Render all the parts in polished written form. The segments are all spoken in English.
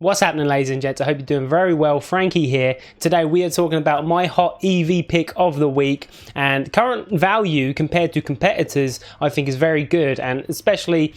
What's happening, ladies and gents? I hope you're doing very well. Frankie here. Today we are talking about my hot EV pick of the week, and current value compared to competitors I think is very good, and especially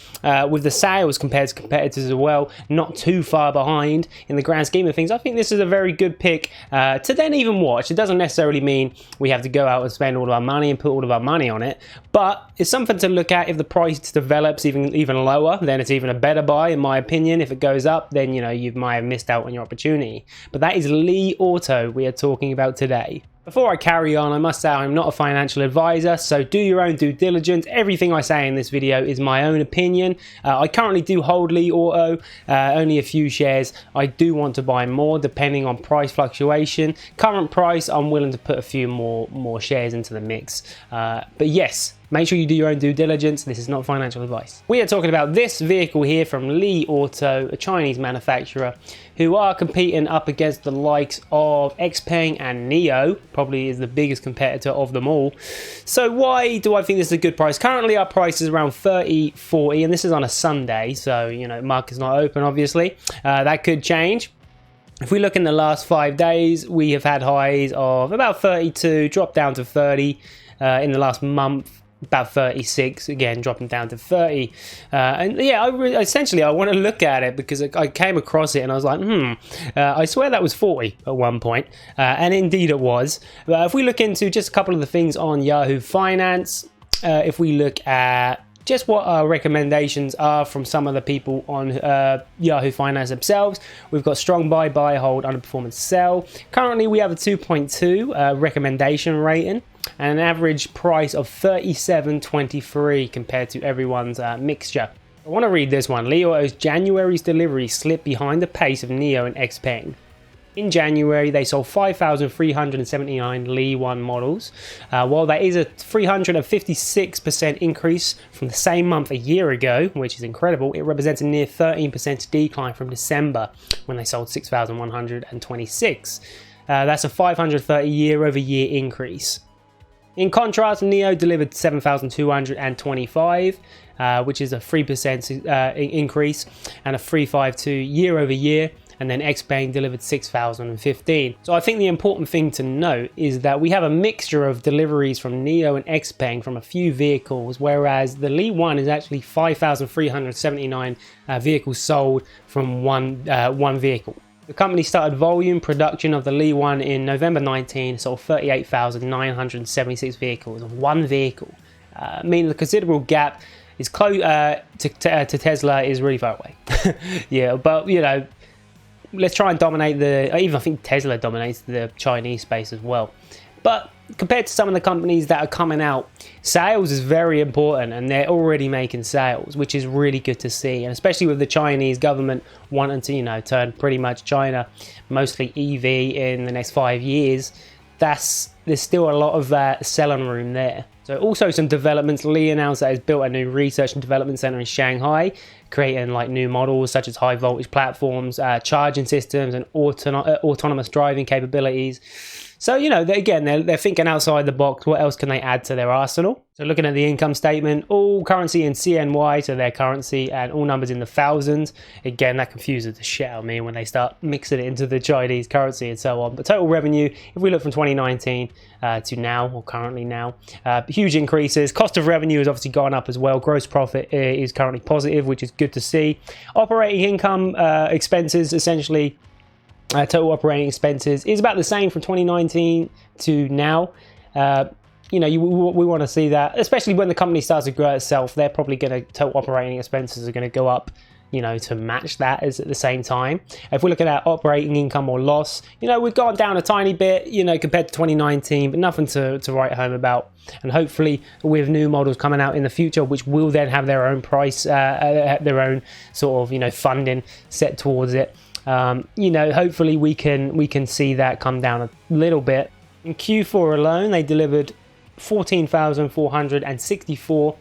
with the sales compared to competitors as well, not too far behind in the grand scheme of things. I think this is a very good pick to then even watch. It doesn't necessarily mean we have to go out and spend all of our money and put all of our money on it, but it's something to look at. If the price develops even lower, then it's even a better buy in my opinion. If it goes up, then you might have missed out on your opportunity. But that is Li Auto we are talking about today. Before I carry on, I must say I'm not a financial advisor, so do your own due diligence. Everything I say in this video is my own opinion. I currently do hold Li Auto, only a few shares. I do want to buy more depending on price fluctuation. Current price, I'm willing to put a few more shares into the mix. But yes, make sure you do your own due diligence. This is not financial advice. We are talking about this vehicle here from Li Auto, a Chinese manufacturer who are competing up against the likes of XPeng and NIO, probably is the biggest competitor of them all. So why do I think this is a good price? Currently our price is around 30, 40, and this is on a Sunday, so market's not open obviously. That could change. If we look in the last 5 days, we have had highs of about 32, dropped down to 30 in the last month. About 36, again dropping down to 30, and yeah, essentially I want to look at it because I came across it and I was like, I swear that was 40 at one point, and indeed it was. But if we look into just a couple of the things on Yahoo Finance, if we look at just what our recommendations are from some of the people on Yahoo Finance themselves, we've got strong buy, hold, underperformance, sell. Currently we have a 2.2 recommendation rating and an average price of 37.23 compared to everyone's mixture. I want to read this one. Li Auto's January's delivery slipped behind the pace of NIO and XPeng. In January, they sold 5,379 Li 1 models. While that is a 356% increase from the same month a year ago, which is incredible, it represents a near 13% decline from December when they sold 6,126. That's a 530 year-over-year increase. In contrast, NIO delivered 7,225, which is a 3% increase and a 352 year-over-year. And then XPeng delivered 6,015. So I think the important thing to note is that we have a mixture of deliveries from NIO and XPeng from a few vehicles, whereas the Li 1 is actually 5,379 vehicles sold from one vehicle. The company started volume production of the Li 1 in November 19, sold 38,976 vehicles of one vehicle, meaning the considerable gap is close to Tesla is really far away. Yeah, but let's try and dominate I think Tesla dominates the Chinese space as well. But compared to some of the companies that are coming out, sales is very important, and they're already making sales, which is really good to see. And especially with the Chinese government wanting to, turn pretty much China mostly EV in the next 5 years, there's still a lot of selling room there. So also some developments. Li announced that it's built a new research and development center in Shanghai, creating new models such as high voltage platforms, charging systems, and autonomous driving capabilities. So, they're thinking outside the box. What else can they add to their arsenal? So looking at the income statement, all currency in CNY, so their currency, and all numbers in the thousands. Again, that confuses the shit out of me when they start mixing it into the Chinese currency and so on. But total revenue, if we look from 2019 to now, or currently now, huge increases. Cost of revenue has obviously gone up as well. Gross profit is currently positive, which is good to see. Operating income expenses, essentially, total operating expenses is about the same from 2019 to now. We want to see that, especially when the company starts to grow itself. They're probably total operating expenses are going to go up, to match that at the same time. If we're looking at operating income or loss, we've gone down a tiny bit, compared to 2019, but nothing to write home about. And hopefully with new models coming out in the future, which will then have their own price, their own sort of, funding set towards it. Hopefully we can see that come down a little bit. In Q4 alone, they delivered 14,464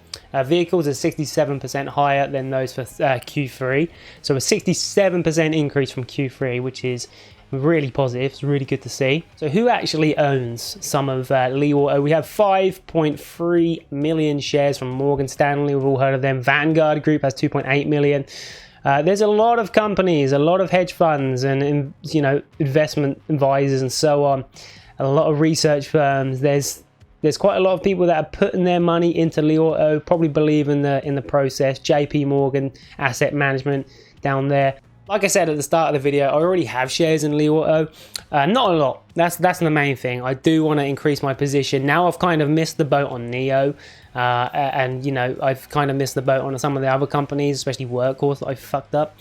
vehicles, are 67% higher than those for Q3. So a 67% increase from Q3, which is really positive. It's really good to see. So who actually owns some of Li Auto? We have 5.3 million shares from Morgan Stanley. We've all heard of them. Vanguard Group has 2.8 million. There's a lot of companies, a lot of hedge funds and investment advisors and so on, a lot of research firms. There's quite a lot of people that are putting their money into Li Auto, probably believe in the process. JP Morgan Asset Management down there. Like I said at the start of the video, I already have shares in Li Auto. Not a lot. That's the main thing. I do want to increase my position. Now I've kind of missed the boat on NIO. And I've kind of missed the boat on some of the other companies, especially Workhorse, that I fucked up.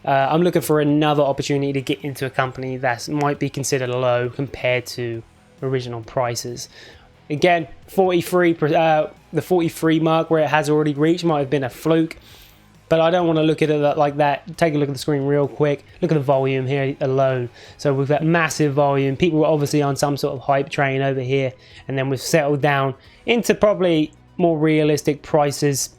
I'm looking for another opportunity to get into a company that might be considered low compared to original prices. Again, 43, the 43 mark where it has already reached might have been a fluke. But I don't want to look at it like that. Take a look at the screen real quick. Look at the volume here alone. So we've got massive volume. People were obviously on some sort of hype train over here. And then we've settled down into probably more realistic prices.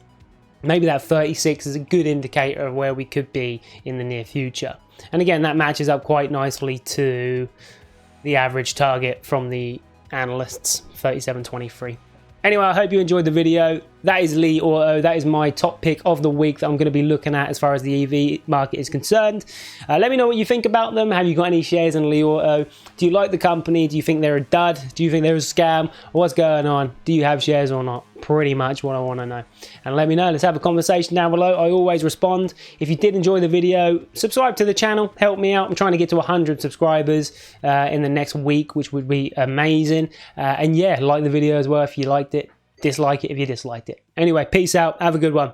Maybe that 36 is a good indicator of where we could be in the near future. And again, that matches up quite nicely to the average target from the analysts, 37.23. Anyway, I hope you enjoyed the video. That is Li Auto. That is my top pick of the week that I'm going to be looking at as far as the EV market is concerned. Let me know what you think about them. Have you got any shares in Li Auto? Do you like the company? Do you think they're a dud? Do you think they're a scam? What's going on? Do you have shares or not? Pretty much what I want to know. And let me know. Let's have a conversation down below. I always respond. If you did enjoy the video, subscribe to the channel. Help me out. I'm trying to get to 100 subscribers in the next week, which would be amazing. And yeah, like the video as well if you liked it. Dislike it if you disliked it. Anyway, peace out. Have a good one.